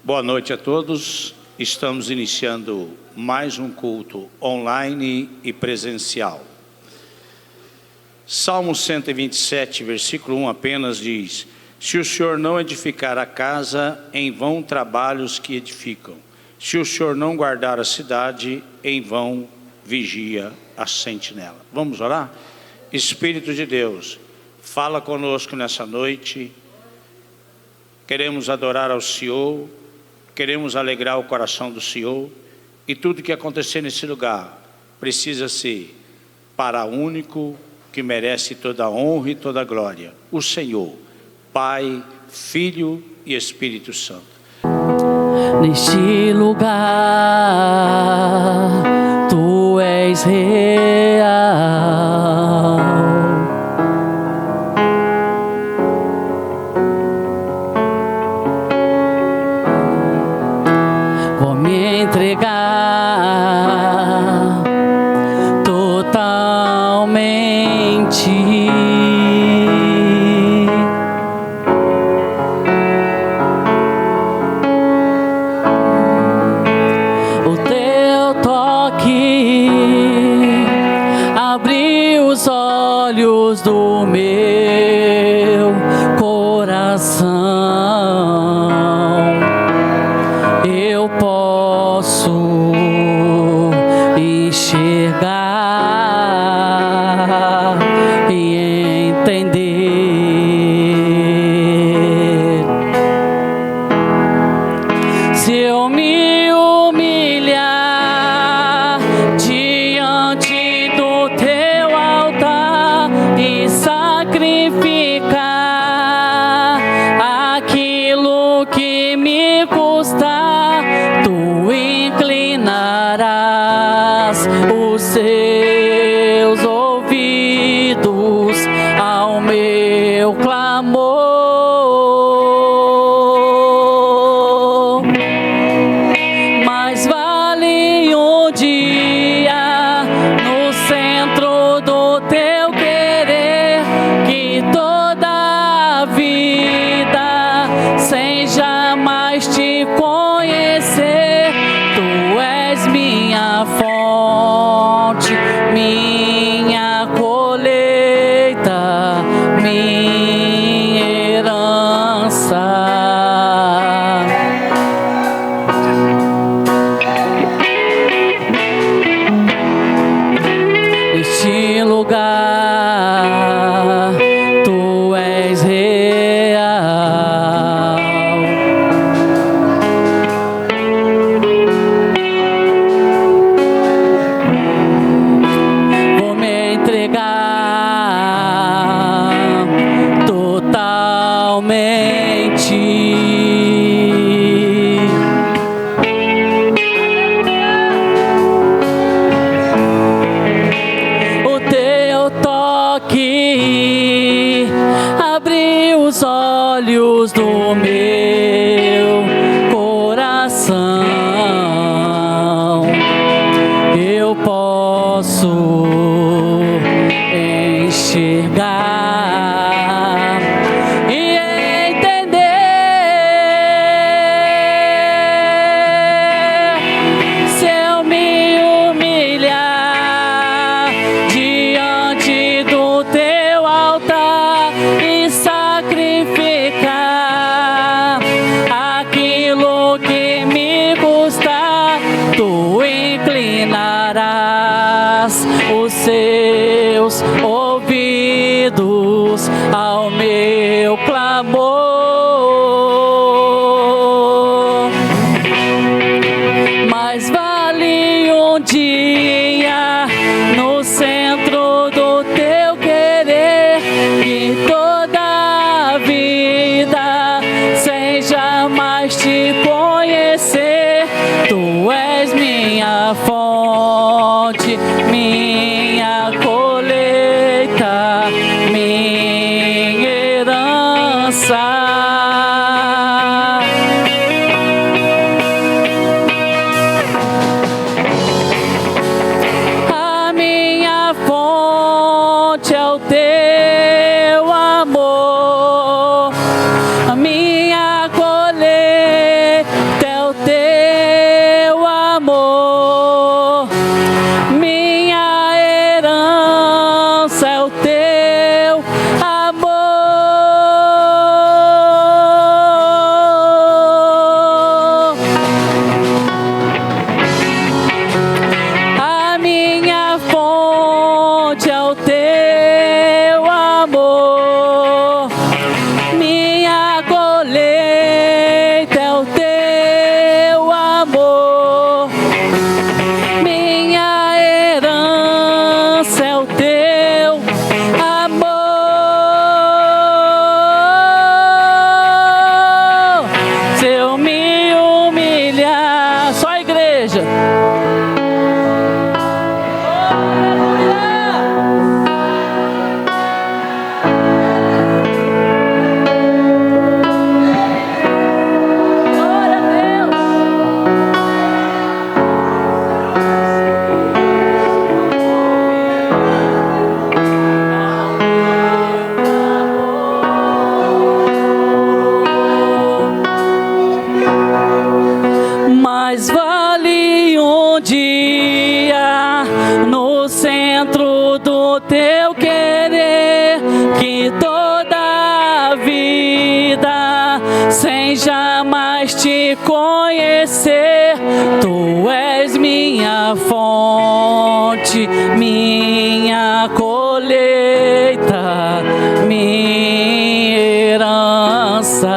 Boa noite a todos. Estamos iniciando mais um culto online e presencial. Salmo 127, versículo 1 apenas diz: se o Senhor não edificar a casa, em vão trabalhos que edificam. Se o Senhor não guardar a cidade, em vão vigia a sentinela. Vamos orar? Espírito de Deus, fala conosco nessa noite. Queremos adorar ao Senhor, queremos alegrar o coração do Senhor, e tudo que acontecer nesse lugar precisa ser para o único que merece toda a honra e toda a glória, o Senhor, Pai, Filho e Espírito Santo. Neste lugar, Tu és real. Vou me entregar totalmente. O Teu toque abriu os olhos do meu coração. Eu posso enxergar e entender. Se eu me humilhar diante do Teu altar e sacrificar aquilo que me custar, Tu inclinarás os Seus ouvidos ao meu clamor. Mais vale um dia no centro do Teu querer que toda a vida sem jamais Te conhecer. Tu és minha fonte, minha colheita, minha herança. Neste lugar, Tu és real. Vou me entregar totalmente. O Teu toque abriu os olhos do meu coração. Eu posso enxergar e entender. Se eu me humilhar diante do Teu altar e sacrificar aquilo que me custar, Tu inclinarás os Seus ouvidos ao meu clamor. Mais vale um dia no centro do Teu querer que toda a vida sem jamais Te conhecer. Tu és minha fonte, minha colheita, minha herança. A minha fonte é o Teu amor, a minha colheita fonte é o teu amor, minha colheita é o teu amor, minha herança é o teu amor. Se eu me humilhar, só a igreja. Mais vale um dia no centro do teu querer que toda a vida sem jamais te conhecer. Tu és minha fonte, minha colheita, minha herança.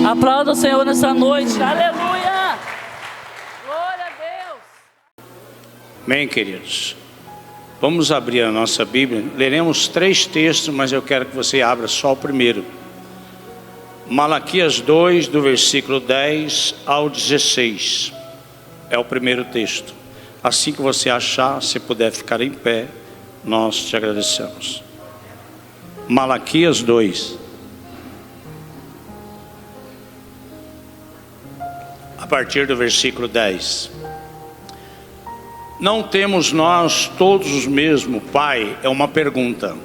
Aplauda o Senhor nessa noite, aleluia! Glória a Deus! Amém, queridos? Vamos abrir a nossa Bíblia. Leremos 3 textos, mas eu quero que você abra só o primeiro. Malaquias 2, do versículo 10 ao 16. É o primeiro texto. Assim que você achar, se puder ficar em pé, nós te agradecemos. Malaquias 2. A partir do versículo 10. Não temos nós todos o mesmo Pai? É uma pergunta.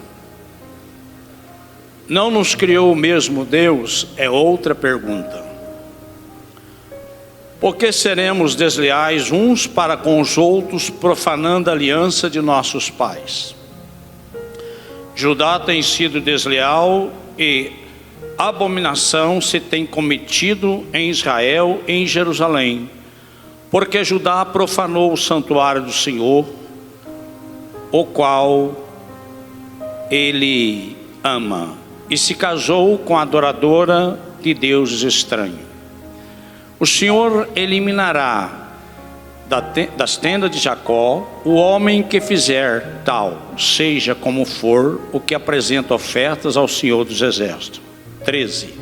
Não nos criou o mesmo Deus? É outra pergunta. Por que seremos desleais uns para com os outros, profanando a aliança de nossos pais? Judá tem sido desleal e abominação se tem cometido em Israel e em Jerusalém, porque Judá profanou o santuário do Senhor, o qual ele ama, e se casou com a adoradora de deuses estranhos. O Senhor eliminará das tendas de Jacó o homem que fizer tal, seja como for, o que apresenta ofertas ao Senhor dos Exércitos. 13.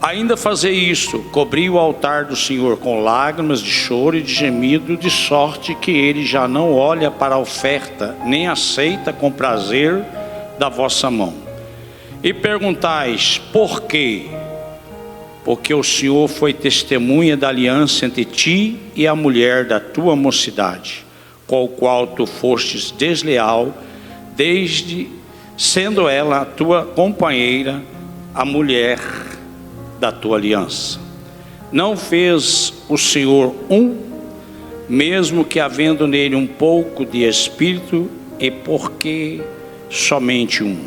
Ainda fazer isto, cobri o altar do Senhor com lágrimas de choro e de gemido, de sorte que ele já não olha para a oferta, nem aceita com prazer da vossa mão. E perguntais, por quê? Porque o Senhor foi testemunha da aliança entre ti e a mulher da tua mocidade, com o qual tu fostes desleal, desde sendo ela a tua companheira, a mulher da tua aliança. Não fez o Senhor mesmo que havendo nele um pouco de espírito, e porque somente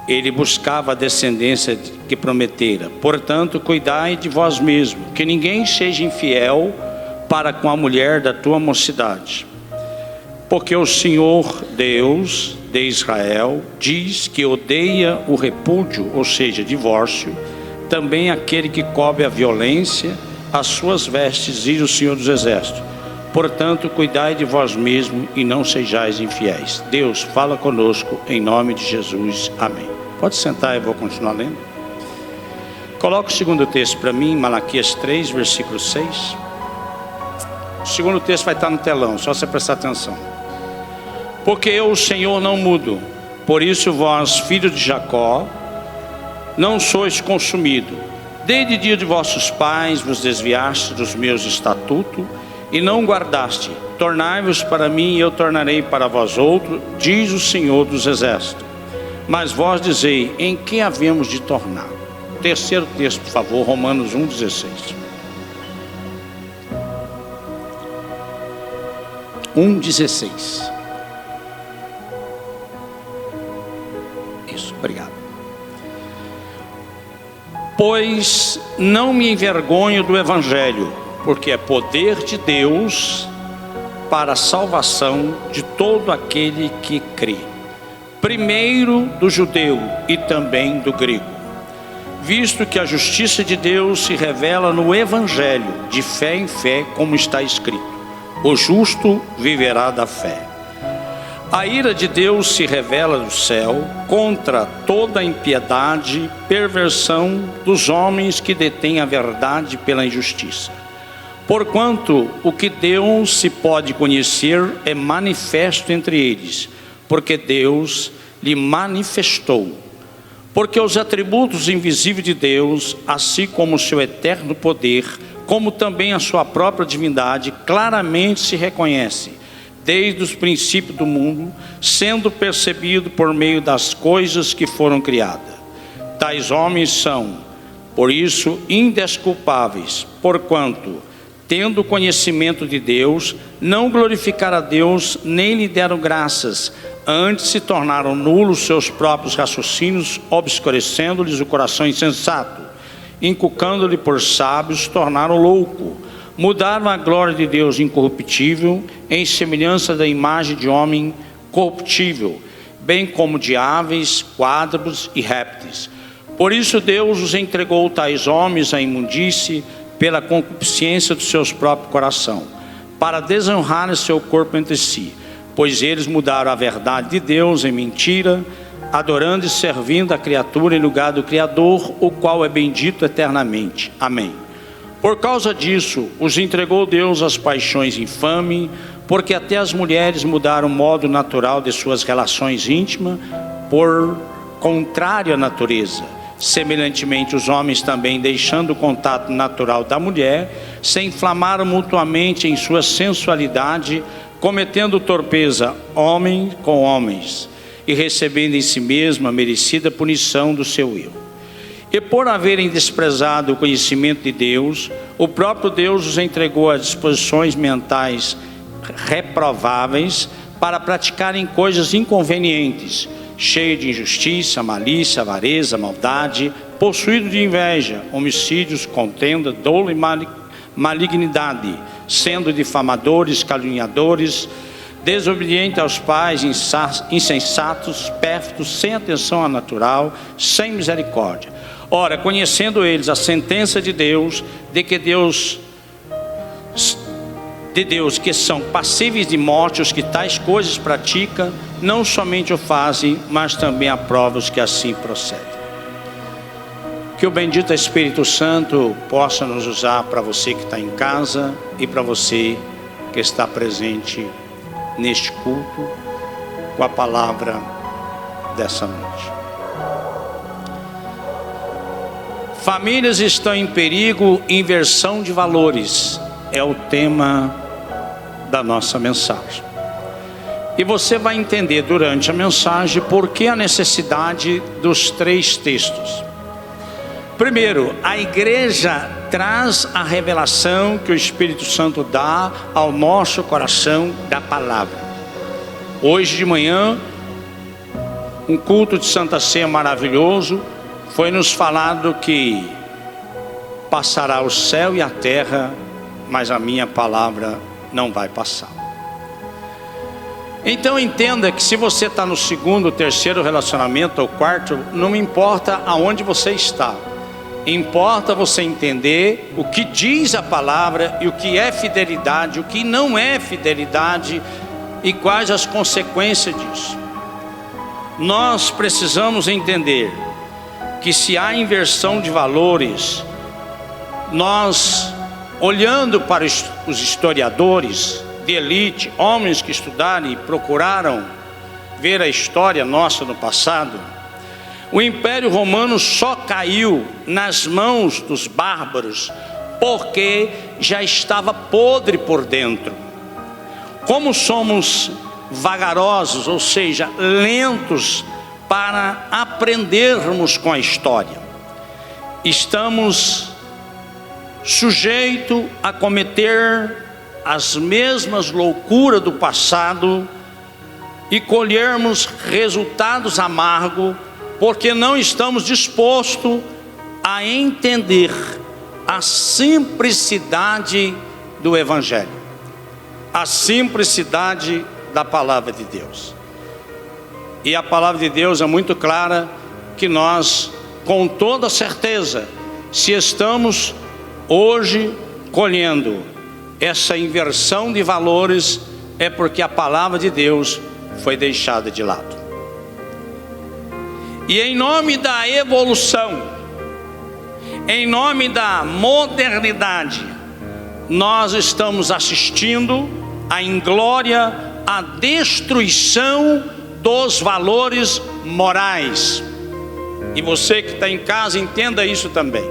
ele buscava a descendência que prometera. Portanto, cuidai de vós mesmos, que ninguém seja infiel para com a mulher da tua mocidade. Porque o Senhor Deus de Israel diz que odeia o repúdio, ou seja, divórcio, também aquele que cobre a violência, as suas vestes, diz o Senhor dos Exércitos. Portanto, cuidai de vós mesmos e não sejais infiéis. Deus, fala conosco em nome de Jesus. Amém. Pode sentar, eu vou continuar lendo. Coloca o segundo texto para mim, Malaquias 3, versículo 6. O segundo texto vai estar no telão, só você prestar atenção. Porque eu, o Senhor, não mudo. Por isso vós, filhos de Jacó, não sois consumidos. Desde o dia de vossos pais vos desviaste dos meus estatutos e não guardaste. Tornai-vos para mim e eu tornarei para vós outro, diz o Senhor dos Exércitos. Mas vós dizei, em que havemos de tornar? Terceiro texto, por favor, Romanos 1,16. 1,16. Isso, obrigado. Pois não me envergonho do Evangelho, porque é poder de Deus para a salvação de todo aquele que crê, primeiro do judeu e também do grego, visto que a justiça de Deus se revela no Evangelho, de fé em fé, como está escrito: o justo viverá da fé. A ira de Deus se revela do céu contra toda a impiedade e perversão dos homens que detêm a verdade pela injustiça. Porquanto o que Deus se pode conhecer é manifesto entre eles, porque Deus lhe manifestou. Porque os atributos invisíveis de Deus, assim como o seu eterno poder, como também a sua própria divindade, claramente se reconhece, desde os princípios do mundo, sendo percebido por meio das coisas que foram criadas. Tais homens são, por isso, indesculpáveis, porquanto, tendo conhecimento de Deus, não glorificaram a Deus, nem lhe deram graças, antes se tornaram nulos seus próprios raciocínios, obscurecendo-lhes o coração insensato, inculcando-lhe por sábios, tornaram louco, mudaram a glória de Deus incorruptível, em semelhança da imagem de homem corruptível, bem como de aves, quadrúpedes e répteis. Por isso Deus os entregou tais homens à imundície, pela concupiscência do seu próprio coração, para desonrar seu corpo entre si, pois eles mudaram a verdade de Deus em mentira, adorando e servindo a criatura em lugar do Criador, o qual é bendito eternamente. Amém. Por causa disso, os entregou Deus às paixões infames, porque até as mulheres mudaram o modo natural de suas relações íntimas, por contrário à natureza. Semelhantemente, os homens também, deixando o contato natural da mulher, se inflamaram mutuamente em sua sensualidade, cometendo torpeza homem com homens, e recebendo em si mesmo a merecida punição do seu erro. E por haverem desprezado o conhecimento de Deus, o próprio Deus os entregou a disposições mentais reprováveis, para praticarem coisas inconvenientes, cheio de injustiça, malícia, avareza, maldade, possuído de inveja, homicídios, contenda, dolo e malignidade, sendo difamadores, caluniadores, desobedientes aos pais, insensatos, pérfidos, sem atenção à natural, sem misericórdia. Ora, conhecendo eles a sentença de Deus, que são passíveis de morte os que tais coisas praticam, não somente o fazem, mas também aprovam os que assim procedem. Que o bendito Espírito Santo possa nos usar para você que está em casa e para você que está presente neste culto, com a palavra dessa noite. Famílias estão em perigo, inversão de valores, é o tema da nossa mensagem. E você vai entender durante a mensagem por que a necessidade dos 3 textos. Primeiro, a igreja traz a revelação que o Espírito Santo dá ao nosso coração da palavra. Hoje de manhã, um culto de Santa Ceia maravilhoso, foi nos falado que passará o céu e a terra, mas a minha palavra não vai passar. Então entenda que se você está no 2º, 3º relacionamento ou 4º, não importa aonde você está, importa você entender o que diz a palavra e o que é fidelidade, o que não é fidelidade e quais as consequências disso. Nós precisamos entender que se há inversão de valores, nós, olhando para os historiadores de elite, homens que estudaram e procuraram ver a história nossa no passado, o Império Romano só caiu nas mãos dos bárbaros porque já estava podre por dentro. Como somos vagarosos, ou seja, lentos para aprendermos com a história, estamos sujeitos a cometer as mesmas loucuras do passado e colhermos resultados amargos, porque não estamos dispostos a entender a simplicidade do Evangelho, a simplicidade da palavra de Deus. E a palavra de Deus é muito clara que nós, com toda certeza, se estamos hoje colhendo essa inversão de valores, é porque a palavra de Deus foi deixada de lado. E em nome da evolução, em nome da modernidade, nós estamos assistindo a inglória, a destruição dos valores morais. E você que está em casa, entenda isso também.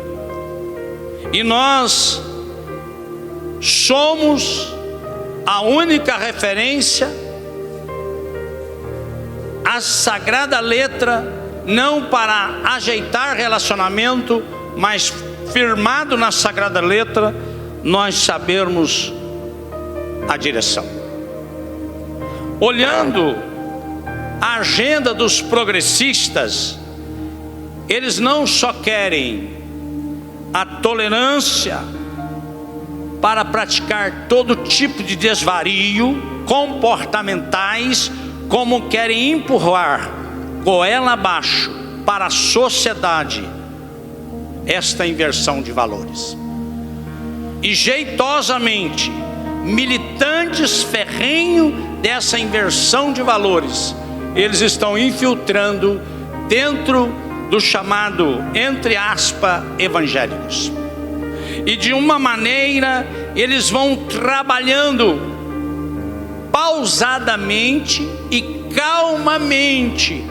E nós somos a única referência à sagrada letra, não para ajeitar relacionamento, mas firmado na sagrada letra, nós sabermos a direção. Olhando a agenda dos progressistas, eles não só querem a tolerância para praticar todo tipo de desvario comportamentais, como querem empurrar goela abaixo para a sociedade esta inversão de valores. E jeitosamente, militantes ferrenhos dessa inversão de valores, eles estão infiltrando dentro do chamado, entre aspas, evangélicos. E de uma maneira, eles vão trabalhando pausadamente e calmamente,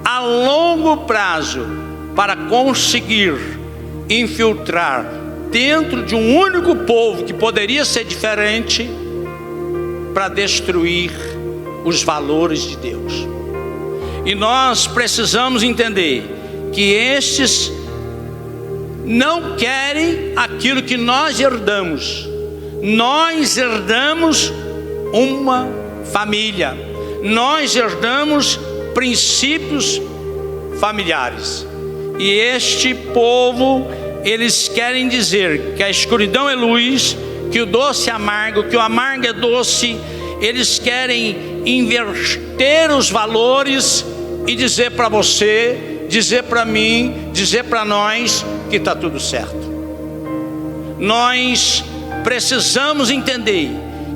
a longo prazo, para conseguir infiltrar dentro de um único povo que poderia ser diferente, para destruir os valores de Deus. E nós precisamos entender que estes não querem aquilo que nós herdamos. Nós herdamos uma família, nós herdamos princípios familiares. E este povo, eles querem dizer que a escuridão é luz, que o doce é amargo, que o amargo é doce. Eles querem inverter os valores e dizer para você, dizer para mim, dizer para nós que está tudo certo. Nós precisamos entender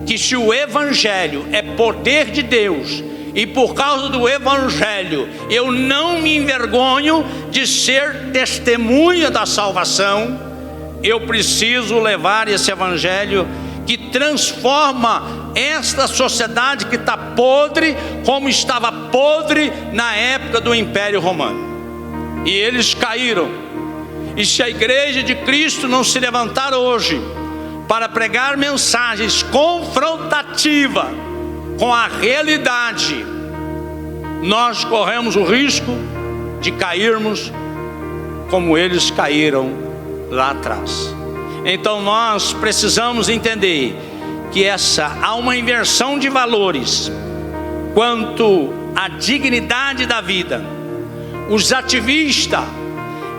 que se o Evangelho é poder de Deus, e por causa do Evangelho eu não me envergonho de ser testemunha da salvação, eu preciso levar esse Evangelho que transforma esta sociedade que está podre, como estava podre na época do Império Romano. E eles caíram. E se a igreja de Cristo não se levantar hoje para pregar mensagens confrontativas com a realidade, nós corremos o risco de cairmos como eles caíram lá atrás. Então nós precisamos entender que há uma inversão de valores quanto à dignidade da vida. Os ativistas,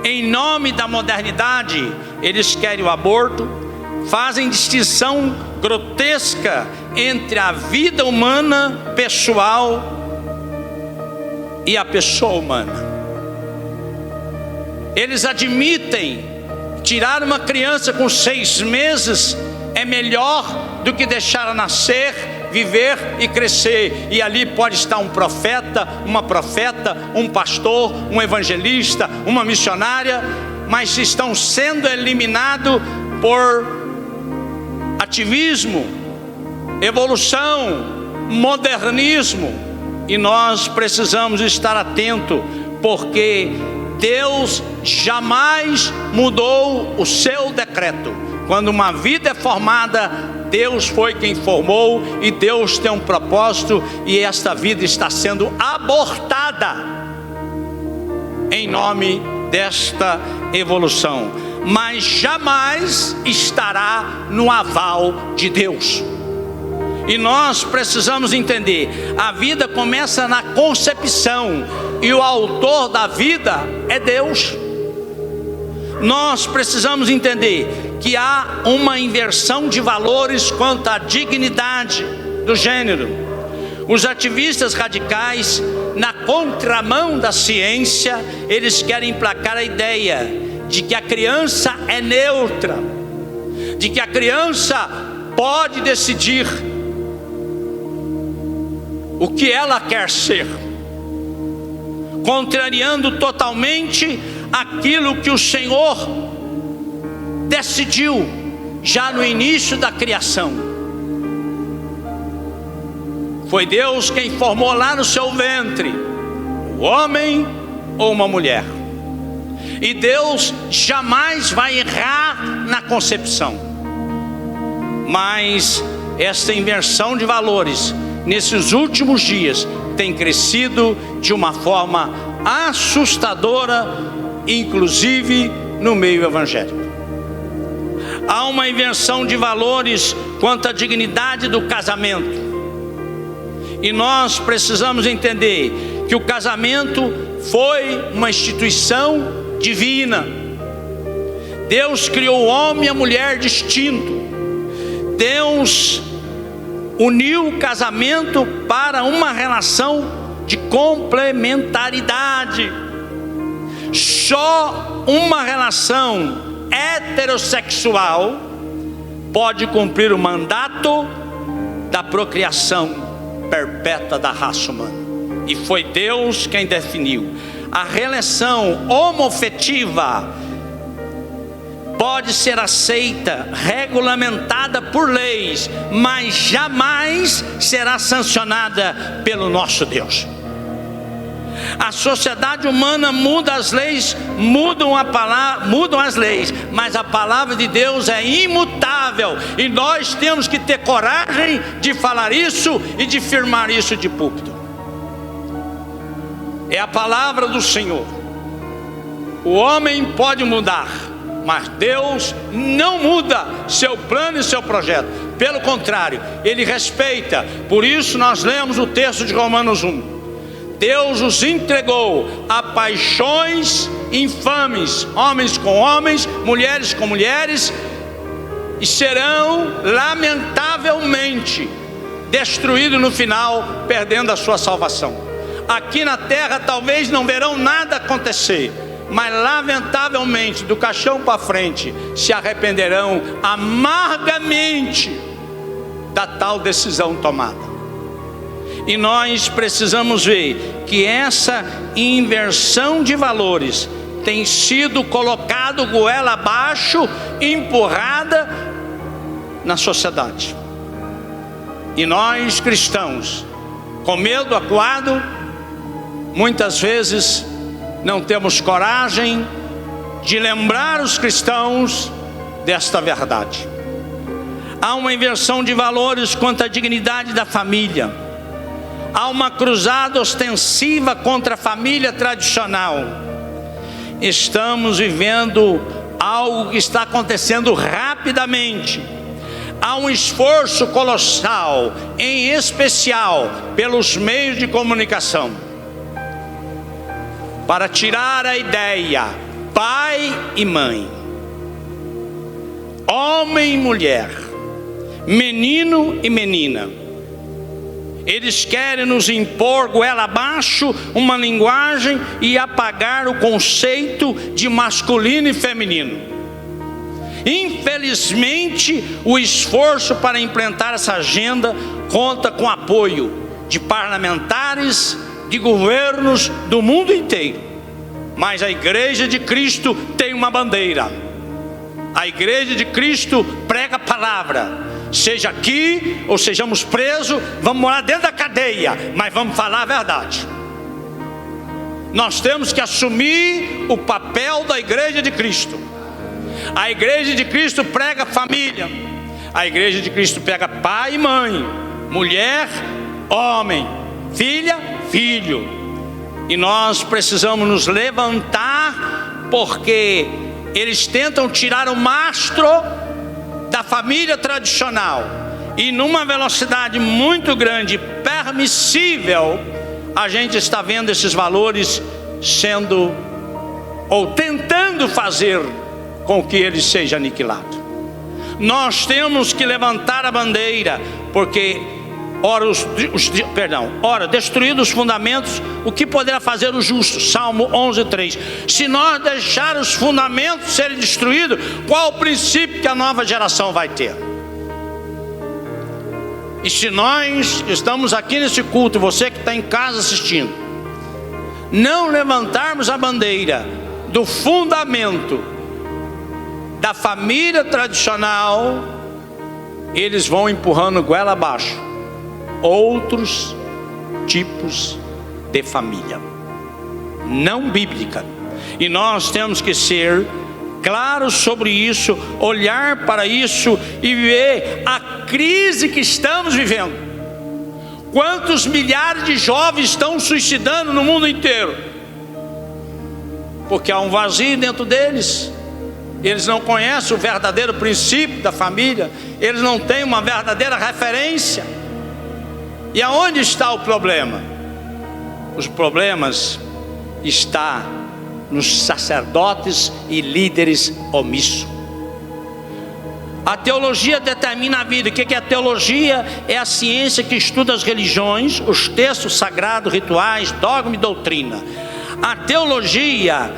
em nome da modernidade, eles querem o aborto, fazem distinção grotesca entre a vida humana pessoal e a pessoa humana. Eles admitem tirar uma criança com 6 meses é melhor do que deixá-la nascer, viver e crescer. E ali pode estar um profeta, uma profeta, um pastor, um evangelista, uma missionária, mas estão sendo eliminados por ativismo, evolução, modernismo. E nós precisamos estar atentos, porque Deus jamais mudou o seu decreto. Quando uma vida é formada, Deus foi quem formou, e Deus tem um propósito, e esta vida está sendo abortada em nome desta evolução, mas jamais estará no aval de Deus. E nós precisamos entender, a vida começa na concepção, e o autor da vida é Deus. nós precisamos entender que há uma inversão de valores quanto à dignidade do gênero. Os ativistas radicais, na contramão da ciência, eles querem emplacar a ideia de que a criança é neutra, de que a criança pode decidir o que ela quer ser, contrariando totalmente aquilo que o Senhor decidiu já no início da criação. Foi Deus quem formou lá no seu ventre o homem ou uma mulher. E Deus jamais vai errar na concepção. Mas essa inversão de valores nesses últimos dias tem crescido de uma forma assustadora, inclusive no meio evangélico. Há uma inversão de valores quanto à dignidade do casamento. E nós precisamos entender que o casamento foi uma instituição divina. Deus criou o homem e a mulher distinto. Deus uniu o casamento para uma relação de complementaridade. Só uma relação heterossexual pode cumprir o mandato da procriação perpétua da raça humana. E foi Deus quem definiu. A relação homofetiva pode ser aceita, regulamentada por leis, mas jamais será sancionada pelo nosso Deus. A sociedade humana muda as leis, mudam as leis, mas a palavra de Deus é imutável, e nós temos que ter coragem de falar isso e de firmar isso de púlpito. É a palavra do Senhor. O homem pode mudar, mas Deus não muda seu plano e seu projeto. Pelo contrário, Ele respeita. Por isso nós lemos o texto de Romanos 1. Deus os entregou a paixões infames, homens com homens, mulheres com mulheres, e serão lamentavelmente destruídos no final, perdendo a sua salvação. Aqui na terra talvez não verão nada acontecer, mas lamentavelmente do caixão para frente se arrependerão amargamente da tal decisão tomada. E nós precisamos ver que essa inversão de valores tem sido colocado goela abaixo, empurrada na sociedade. E nós cristãos, com medo acuado, muitas vezes não temos coragem de lembrar os cristãos desta verdade. Há uma inversão de valores quanto à dignidade da família. Há uma cruzada ostensiva contra a família tradicional. Estamos vivendo algo que está acontecendo rapidamente. Há um esforço colossal, em especial pelos meios de comunicação, para tirar a ideia pai e mãe, homem e mulher, menino e menina. Eles querem nos impor goela abaixo uma linguagem e apagar o conceito de masculino e feminino. Infelizmente, o esforço para implantar essa agenda conta com apoio de parlamentares, de governos do mundo inteiro. Mas a Igreja de Cristo tem uma bandeira. A Igreja de Cristo prega a palavra. Seja aqui ou sejamos presos, vamos morar dentro da cadeia, mas vamos falar a verdade. Nós temos que assumir o papel da Igreja de Cristo. A Igreja de Cristo prega família. A Igreja de Cristo prega pai e mãe, mulher, homem, filha, filho. E nós precisamos nos levantar, porque eles tentam tirar o mastro da família tradicional, e numa velocidade muito grande, permissível, a gente está vendo esses valores sendo, ou tentando fazer com que ele seja aniquilado. Nós temos que levantar a bandeira, porque ora, destruídos os fundamentos, o que poderá fazer o justo? Salmo 11:3. Se nós deixar os fundamentos serem destruídos, qual o princípio que a nova geração vai ter? E se nós estamos aqui nesse culto, você que está em casa assistindo, não levantarmos a bandeira do fundamento da família tradicional, eles vão empurrando goela abaixo outros tipos de família não bíblica. E nós temos que ser claros sobre isso, olhar para isso e ver a crise que estamos vivendo. Quantos milhares de jovens estão suicidando no mundo inteiro? Porque há um vazio dentro deles. Eles não conhecem o verdadeiro princípio da família. Eles não têm uma verdadeira referência. E aonde está o problema? Os problemas estão nos sacerdotes e líderes omissos. A teologia determina a vida. O que é a teologia? É a ciência que estuda as religiões, os textos sagrados, rituais, dogma e doutrina. A teologia,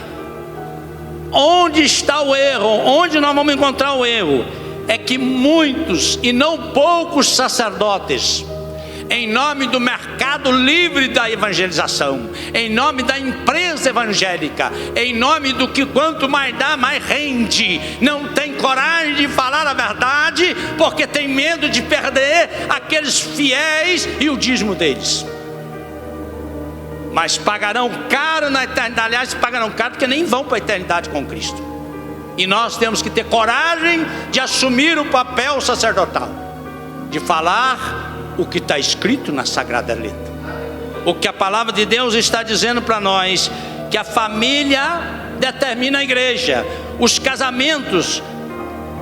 onde está o erro? Onde nós vamos encontrar o erro? É que muitos e não poucos sacerdotes, em nome do mercado livre da evangelização, em nome da empresa evangélica, em nome do que quanto mais dá, mais rende, não tem coragem de falar a verdade, porque tem medo de perder aqueles fiéis e o dízimo deles. Mas pagarão caro na eternidade. Aliás, pagarão caro porque nem vão para a eternidade com Cristo. E nós temos que ter coragem de assumir o papel sacerdotal, de falar o que está escrito na Sagrada Letra, o que a palavra de Deus está dizendo para nós, que a família determina a igreja. Os casamentos,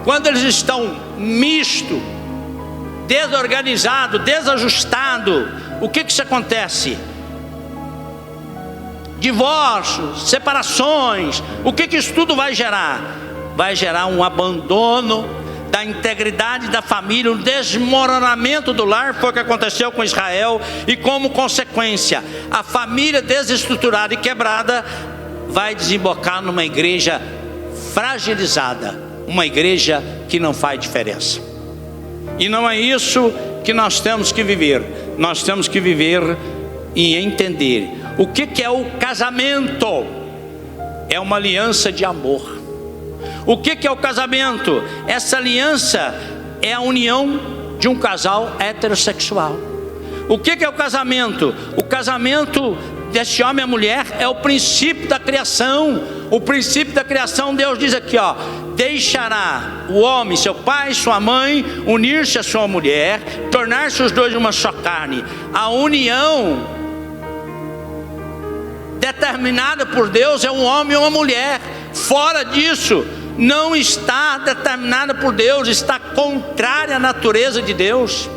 quando eles estão mistos, desorganizados, desajustados, o que isso acontece? Divórcios, separações. O que isso tudo vai gerar? Vai gerar um abandono da integridade da família, um desmoronamento do lar. Foi o que aconteceu com Israel. E como consequência, a família desestruturada e quebrada vai desembocar numa igreja fragilizada, uma igreja que não faz diferença. E não é isso que nós temos que viver. Nós temos que viver e entender o que é o casamento. É uma aliança de amor. O que é o casamento? Essa aliança é a união de um casal heterossexual. O que é o casamento? O casamento desse homem e mulher é o princípio da criação. O princípio da criação, Deus diz aqui, ó: deixará o homem, seu pai, sua mãe, unir-se à sua mulher, tornar-se os dois uma só carne. A união determinada por Deus é um homem e uma mulher. Fora disso, não está determinada por Deus, está contrária à natureza de Deus,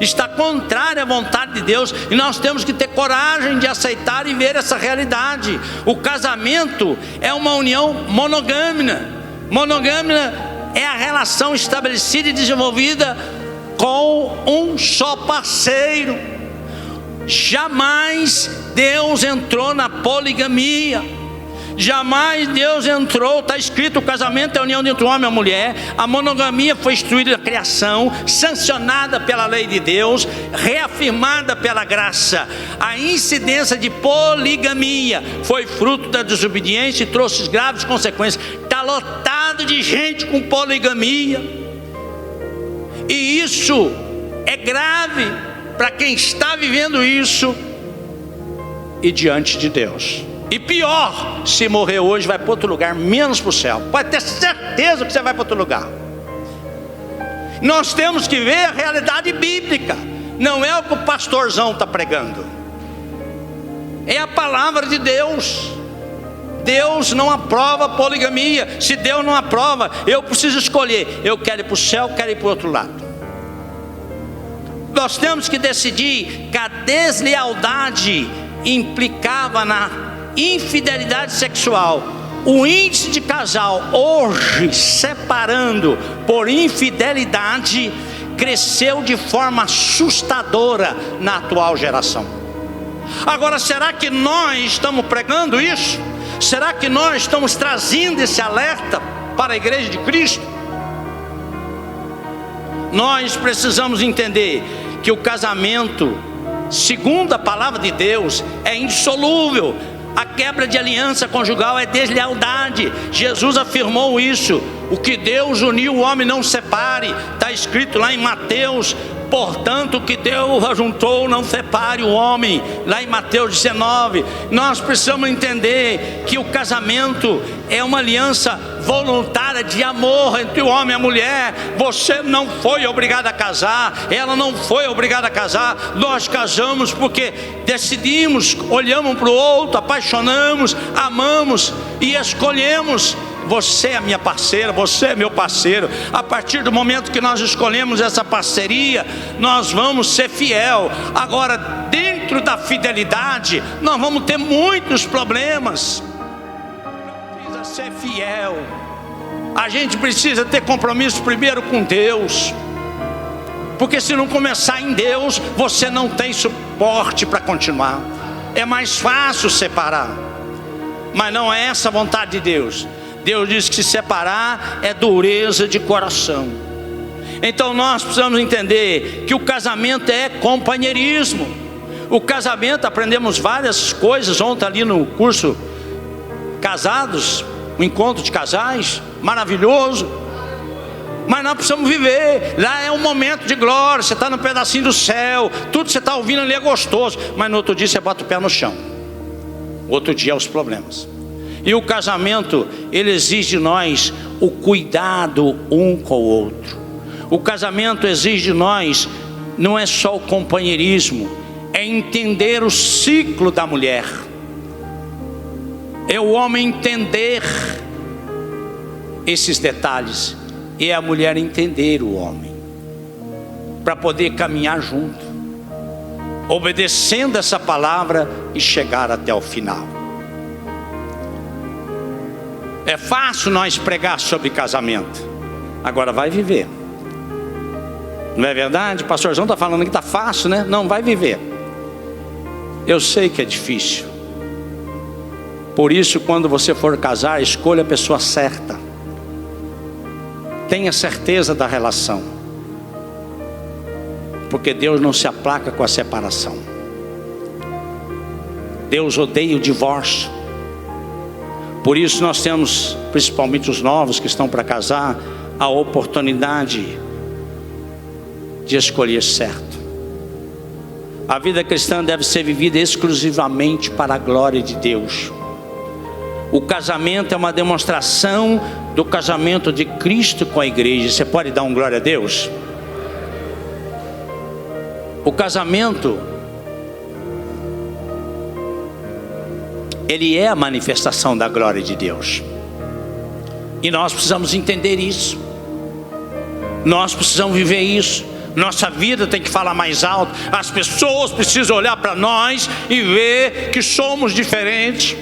está contrária à vontade de Deus. E nós temos que ter coragem de aceitar e ver essa realidade. O casamento é uma união monogâmica. Monogâmica é a relação estabelecida e desenvolvida com um só parceiro. Jamais Deus entrou na poligamia. Jamais Deus entrou. Está escrito: o casamento é a união entre o homem e a mulher. A monogamia foi instituída na criação, sancionada pela lei de Deus, reafirmada pela graça. A incidência de poligamia foi fruto da desobediência e trouxe graves consequências. Está lotado de gente com poligamia, e isso é grave para quem está vivendo isso e diante de Deus. E pior, se morrer hoje, vai para outro lugar, menos para o céu. Pode ter certeza que você vai para outro lugar. Nós temos que ver a realidade bíblica. Não é o que o pastorzão está pregando, é a palavra de Deus. Deus não aprova poligamia. Se Deus não aprova, eu preciso escolher: eu quero ir para o céu, eu quero ir para o outro lado. Nós temos que decidir que a deslealdade implicava na infidelidade sexual. o índice de casal hoje separando por infidelidade cresceu de forma assustadora na atual geração. Agora, será que nós estamos pregando isso? Será que nós estamos trazendo esse alerta para a igreja de Cristo? Nós precisamos entender que o casamento, segundo a palavra de Deus, é indissolúvel. A quebra de aliança conjugal é deslealdade. Jesus afirmou isso. O que Deus uniu, o homem não separe. Está escrito lá em Mateus. Portanto, o que Deus ajuntou, não separe o homem. Lá em Mateus 19. Nós precisamos entender que o casamento é uma aliança voluntária de amor entre o homem e a mulher. Você não foi obrigado a casar, ela não foi obrigada a casar. Nós casamos porque decidimos, olhamos para o outro, apaixonamos, amamos e escolhemos. Você é minha parceira, você é meu parceiro. A partir do momento que nós escolhemos essa parceria, nós vamos ser fiel. Agora, dentro da fidelidade, nós vamos ter muitos problemas. Precisa ser fiel. A gente precisa ter compromisso primeiro com Deus, porque se não começar em Deus, você não tem suporte para continuar. É mais fácil separar, mas não é essa a vontade de Deus. Deus diz que se separar é dureza de coração. Então nós precisamos entender que o casamento é companheirismo. O casamento, aprendemos várias coisas ontem ali no curso Casados, um encontro de casais, maravilhoso. Mas nós precisamos viver. Lá é um momento de glória, você está no pedacinho do céu, tudo que você está ouvindo ali é gostoso, mas no outro dia você bota o pé no chão. Outro dia é os problemas. E o casamento, ele exige de nós o cuidado um com o outro. O casamento exige de nós, não é só o companheirismo, é entender o ciclo da mulher. É o homem entender esses detalhes, e é a mulher entender o homem, para poder caminhar junto, obedecendo essa palavra e chegar até o final. É fácil nós pregar sobre casamento, agora vai viver. Não é verdade? O pastorzão está falando que está fácil, né? Não, vai viver. Eu sei que é difícil. Por isso, quando você for casar, escolha a pessoa certa. Tenha certeza da relação, porque Deus não se aplaca com a separação. Deus odeia o divórcio. Por isso nós temos, principalmente os novos que estão para casar, a oportunidade de escolher certo. A vida cristã deve ser vivida exclusivamente para a glória de Deus. O casamento é uma demonstração do casamento de Cristo com a igreja. Você pode dar um glória a Deus? O casamento, ele é a manifestação da glória de Deus. E nós precisamos entender isso. Nós precisamos viver isso. Nossa vida tem que falar mais alto. As pessoas precisam olhar para nós e ver que somos diferentes.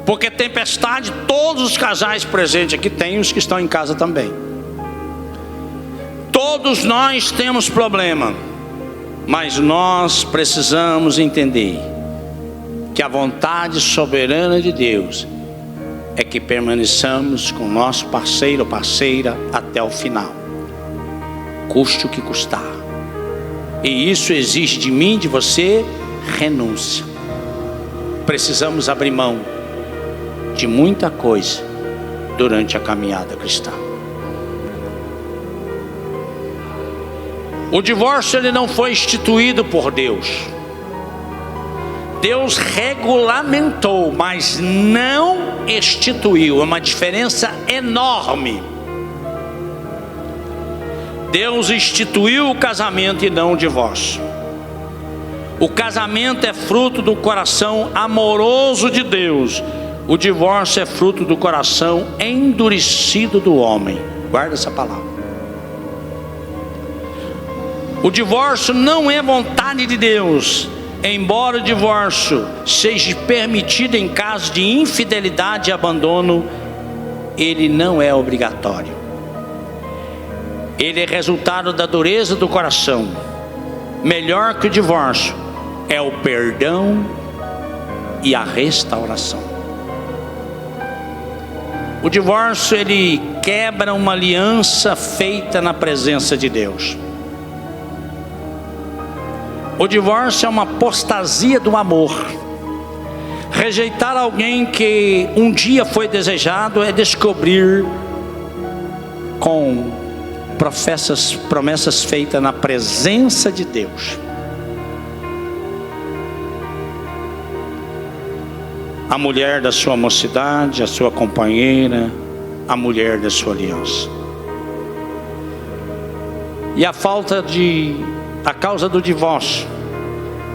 Porque tempestade, todos os casais presentes aqui tem, os que estão em casa também. Todos nós temos problema, mas nós precisamos entender que a vontade soberana de Deus é que permaneçamos com o nosso parceiro ou parceira até o final, custe o que custar. E isso exige de mim, de você, renúncia. Precisamos abrir mão de muita coisa durante a caminhada cristã. O divórcio, ele não foi instituído por Deus. Deus regulamentou, mas não instituiu. É uma diferença enorme. Deus instituiu o casamento e não o divórcio. O casamento é fruto do coração amoroso de Deus. O divórcio é fruto do coração endurecido do homem. Guarda essa palavra. O divórcio não é vontade de Deus, embora o divórcio seja permitido em caso de infidelidade e abandono, ele não é obrigatório. Ele é resultado da dureza do coração. Melhor que o divórcio é o perdão e a restauração. O divórcio, ele quebra uma aliança feita na presença de Deus. O divórcio é uma apostasia do amor. Rejeitar alguém que um dia foi desejado é descobrir com promessas feitas na presença de Deus. A mulher da sua mocidade, a sua companheira, a mulher da sua aliança. E a causa do divórcio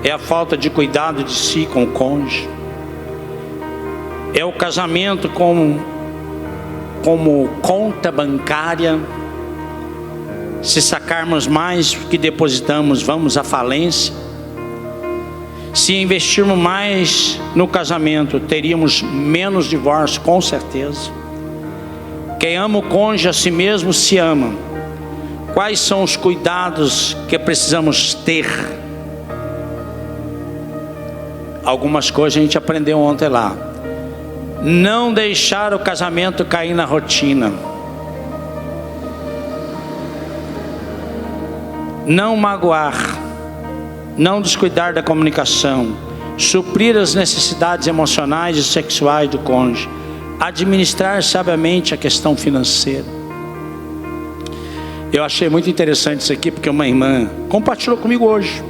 é a falta de cuidado de si com o cônjuge. É o casamento como conta bancária. Se sacarmos mais do que depositamos, vamos à falência. Se investirmos mais no casamento, teríamos menos divórcio, com certeza. Quem ama o cônjuge a si mesmo se ama. Quais são os cuidados que precisamos ter? Algumas coisas a gente aprendeu ontem lá. Não deixar o casamento cair na rotina. Não magoar. Não descuidar da comunicação. Suprir as necessidades emocionais e sexuais do cônjuge. Administrar sabiamente a questão financeira. Eu achei muito interessante isso aqui, porque uma irmã compartilhou comigo hoje.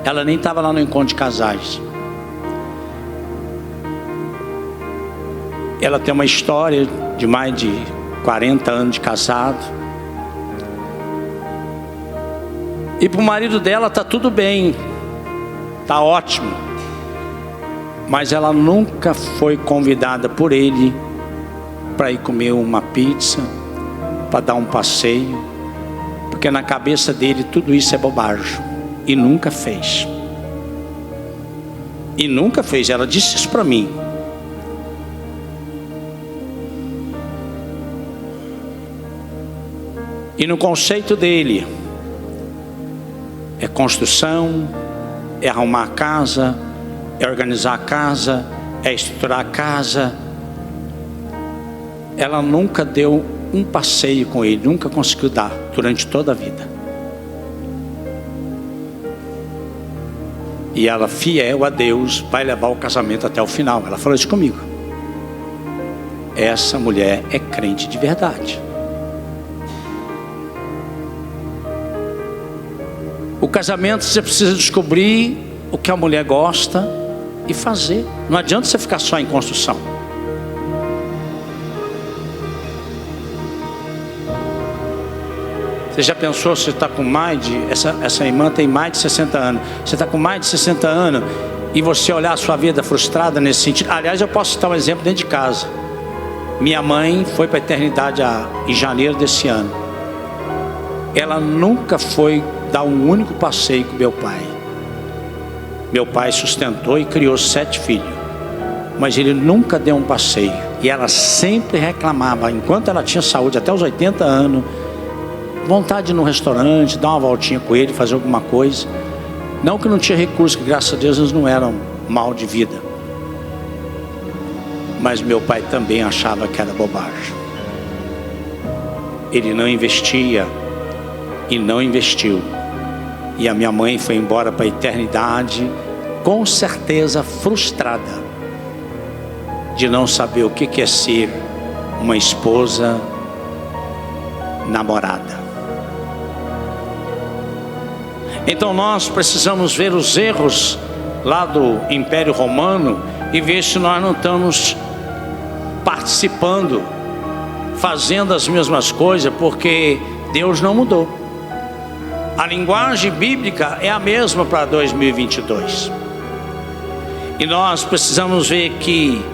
Ela nem estava lá no encontro de casais. Ela tem uma história de mais de 40 anos de casado. E para o marido dela está tudo bem, está ótimo. Mas ela nunca foi convidada por ele para ir comer uma pizza, para dar um passeio, porque na cabeça dele tudo isso é bobagem. E nunca fez. E nunca fez, ela disse isso para mim. E no conceito dele, é construção, é arrumar a casa, é organizar a casa, é estruturar a casa. Ela nunca deu um passeio com ele, nunca conseguiu dar durante toda a vida. E ela, fiel a Deus, vai levar o casamento até o final. Ela falou isso comigo. Essa mulher é crente de verdade. O casamento, você precisa descobrir o que a mulher gosta e fazer. Não adianta você ficar só em construção. Você já pensou, você está com mais de... Essa irmã tem mais de 60 anos. Você está com mais de 60 anos e você olhar a sua vida frustrada nesse sentido. Aliás, eu posso citar um exemplo dentro de casa. Minha mãe foi para a eternidade em janeiro desse ano. Ela nunca foi dar um único passeio com meu pai. Meu pai sustentou e criou 7 filhos. Mas ele nunca deu um passeio. E ela sempre reclamava, enquanto ela tinha saúde, até os 80 anos... vontade de ir num restaurante, dar uma voltinha com ele, fazer alguma coisa. Não que não tinha recurso, que graças a Deus eles não eram mal de vida. Mas meu pai também achava que era bobagem. Ele não investia e não investiu. E a minha mãe foi embora para a eternidade, com certeza frustrada, de não saber o que é ser uma esposa namorada. Então nós precisamos ver os erros lá do Império Romano e ver se nós não estamos participando, fazendo as mesmas coisas, porque Deus não mudou. A linguagem bíblica é a mesma para 2022. E nós precisamos ver que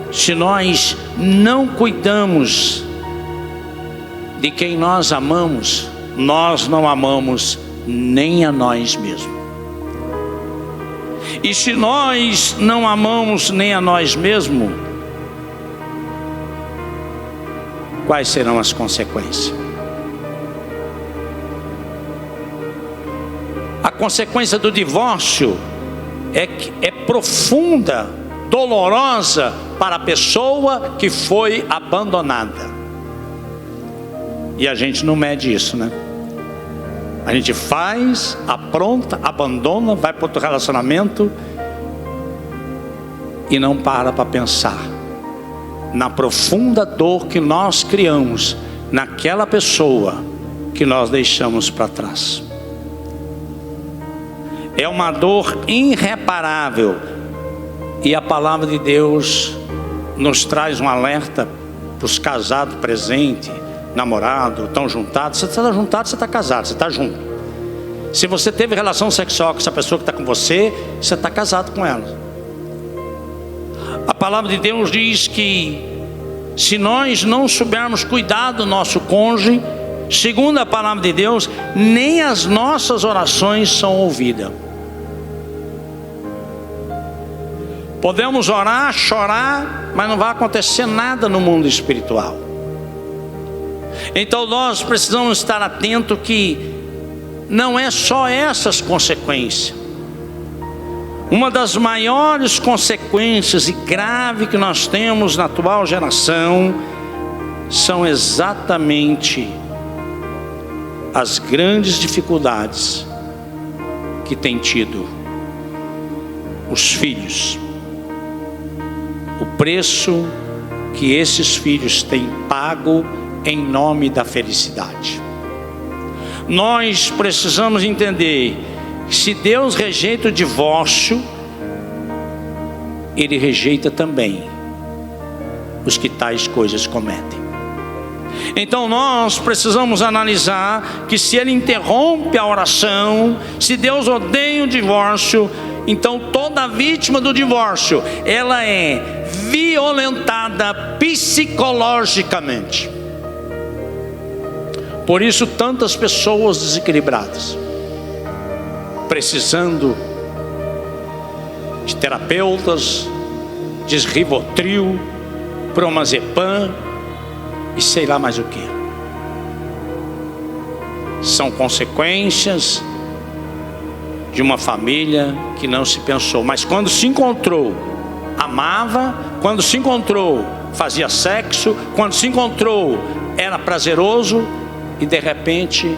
se nós não cuidamos de quem nós amamos, nós não amamos nem a nós mesmos. E se nós não amamos nem a nós mesmos, quais serão as consequências? A consequência do divórcio é profunda, dolorosa para a pessoa que foi abandonada. E a gente não mede isso, né? A gente faz, apronta, abandona, vai para outro relacionamento e não para pensar na profunda dor que nós criamos naquela pessoa que nós deixamos para trás. É uma dor irreparável, e a palavra de Deus nos traz um alerta para os casados presentes, namorado, estão juntados. Você está juntado, você está casado, você está junto. Se você teve relação sexual com essa pessoa que está com você, você está casado com ela. A palavra de Deus diz que se nós não soubermos cuidar do nosso cônjuge, segundo a palavra de Deus, nem as nossas orações são ouvidas. Podemos orar, chorar, mas não vai acontecer nada no mundo espiritual. Então nós precisamos estar atentos que não é só essas consequências. Uma das maiores consequências e grave que nós temos na atual geração são exatamente as grandes dificuldades que têm tido os filhos. O preço que esses filhos têm pago em nome da felicidade. Nós precisamos entender que se Deus rejeita o divórcio, Ele rejeita também os que tais coisas cometem. Então nós precisamos analisar que se Ele interrompe a oração, se Deus odeia o divórcio, então toda vítima do divórcio, ela é violentada psicologicamente. Por isso tantas pessoas desequilibradas, precisando de terapeutas, de Rivotril, Promazepam e sei lá mais o que. São consequências de uma família que não se pensou, mas quando se encontrou, amava, quando se encontrou, fazia sexo, quando se encontrou, era prazeroso, e de repente,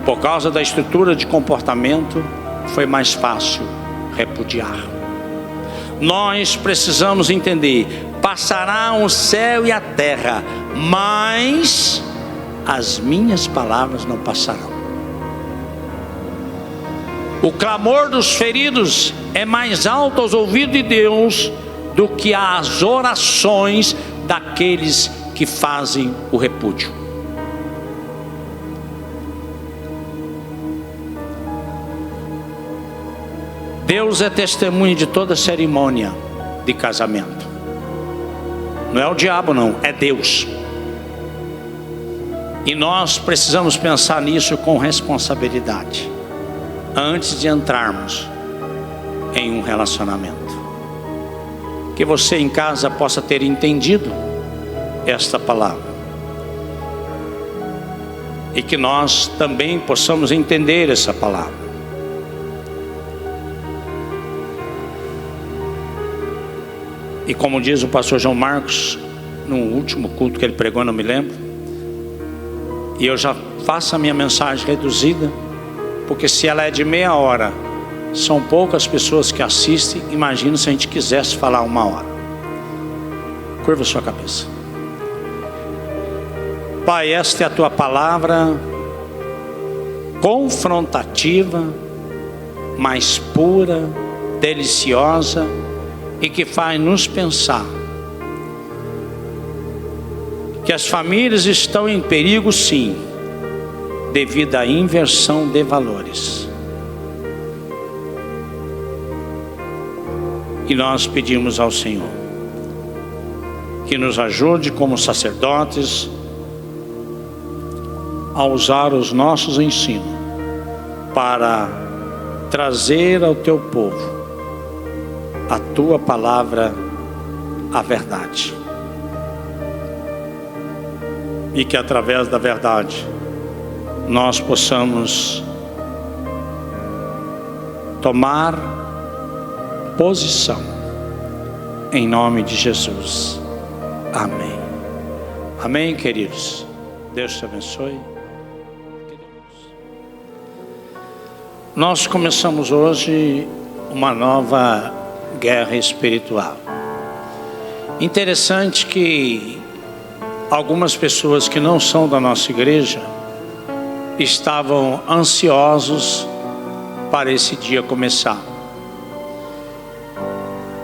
por causa da estrutura de comportamento, foi mais fácil repudiar. Nós precisamos entender: passará o céu e a terra, mas as minhas palavras não passarão. O clamor dos feridos é mais alto aos ouvidos de Deus do que as orações daqueles que fazem o repúdio. Deus é testemunha de toda cerimônia de casamento. Não é o diabo não, é Deus. E nós precisamos pensar nisso com responsabilidade, antes de entrarmos em um relacionamento. Que você em casa possa ter entendido esta palavra, e que nós também possamos entender essa palavra. E como diz o pastor João Marcos, no último culto que ele pregou, não me lembro, e eu já faço a minha mensagem reduzida, porque se ela é de meia hora, são poucas pessoas que assistem. Imagina se a gente quisesse falar 1 hora. Curva sua cabeça. Pai, esta é a tua palavra confrontativa, mais pura, deliciosa, e que faz nos pensar que as famílias estão em perigo, sim, devido à inversão de valores. E nós pedimos ao Senhor que nos ajude como sacerdotes a usar os nossos ensinos para trazer ao teu povo a tua palavra, a verdade. E que através da verdade nós possamos tomar posição em nome de Jesus. Amém. Amém, queridos. Deus te abençoe. Nós começamos hoje uma nova guerra espiritual. Interessante que algumas pessoas que não são da nossa igreja estavam ansiosos para esse dia começar.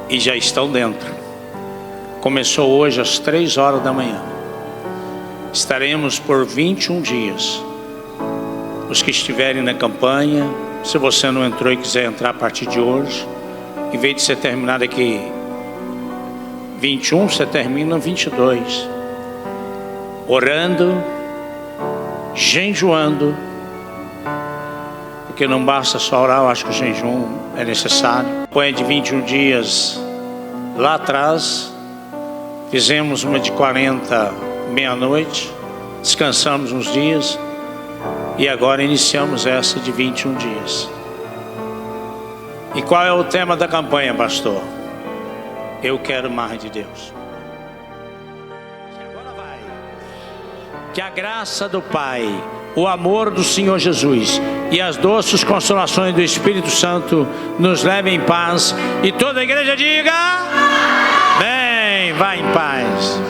E já estão dentro. Começou hoje às 3 horas da manhã. Estaremos por 21 dias. Os que estiverem na campanha, se você não entrou e quiser entrar a partir de hoje, em vez de você terminar daqui 21, você termina 22. Orando, jejuando, porque não basta só orar, eu acho que o jejum é necessário. Campanha de 21 dias, lá atrás, fizemos uma de 40 meia-noite, descansamos uns dias, e agora iniciamos essa de 21 dias. E qual é o tema da campanha, pastor? Eu quero mais de Deus. Agora vai. Que a graça do Pai, o amor do Senhor Jesus e as doces consolações do Espírito Santo nos levem em paz. E toda a igreja diga: amém. Vai em paz.